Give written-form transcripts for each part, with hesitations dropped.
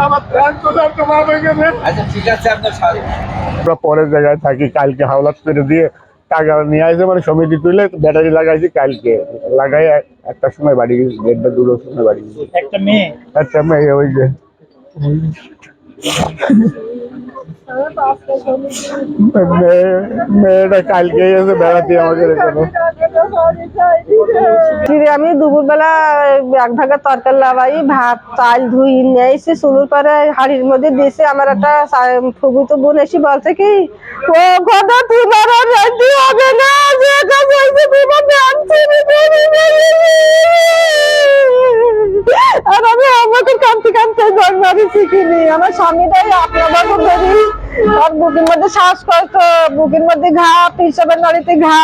আমার প্রাণ কোথাও তো মা হয়ে গেছে। আচ্ছা ঠিক আছে আপনার সাথে আমরা পরের জায়গায় থাকি, কালকে হাওলাত করে দিয়ে টাকা নিয়ে আসে, মানে সমিতি তুলে ব্যাটারি লাগাইছি, কালকে লাগাই একটার সময় বাড়ি গেছি, দেড়টা দুটোর সময় বাড়ি গেছি। একটা মেয়ে ওই যে মেয়েটা কালকে এসে বেড়াতে আমাদের এখানে। আমি দুপুরবেলা এক ভাগের তরকারি লাগাই, ভাত চাল ধুই নিয়ে এসে চুলোর পরে হাড়ির মধ্যে দিয়েছে। আমার একটা ফুবুতো বোন এসে বলছে কি, ও কথা তোমার আর রাজি হবে না, যে কাজ হয়েছে তোমার ব্যায়াম ছেড়ে দেবে। আর আমি আমাকে কাঁদতে কাঁদতে জ্বর মারি শিখিনি। আমার স্বামীটাই আপনার মতো ধরি, আর বুকের মধ্যে শ্বাসকষ্ট, বুকের মধ্যে ঘা, পেশাবের নাড়িতে ঘা,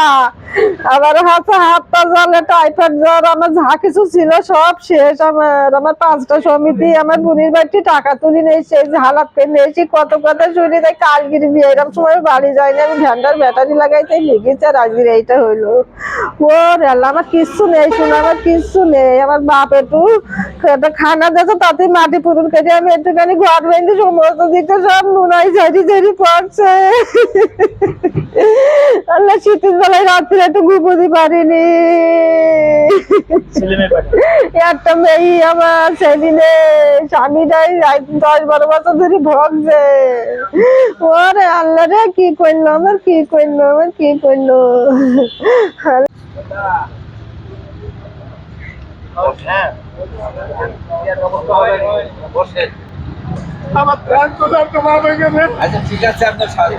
আবার হাতে হাত পা জ্বলে, টাইফয়েড জ্বর, আমার যা কিছু ছিল সব শেষ। আমার 5টা সমিতি, আমার বোনের বাড়িতে টাকা তুলি নিয়েছে, হালাত করে নিয়েছি, কত কথা শুনি। তাই কালগিরি বিয়ে এরকম সময় বাড়ি যায়নি, আমি ভ্যানটার ব্যাটারি লাগাইতে লেগেছে, আর আজকের এইটা হইলো। ও রেলা, আমার কিচ্ছু নেই শোনা, আমার কিচ্ছু নেই। আমার বাপ একটু খানা দিয়েছে, তাতে মাটি পুরুন কেটে আমি একটুখানি ঘর বেঁধে সমস্ত দিকটা সব নুনাই ঝাড়ি ঝাড়ি পড়ছে। আল্লাহ, শীতের বেলায় রাত্রে একটু ঘুমোতে পারিনি। একটা মেয়ে আমার, সেদিনে স্বামীটাই 10-12 বছর ধরে ভোগছে। ওরে আল্লাহ রে, কি করলো আমার, কি করলো আমার, কি করলো। আমার প্রাণ কোথাও তো মা হয়ে গেছে। আচ্ছা ঠিক আছে আপনার সাথে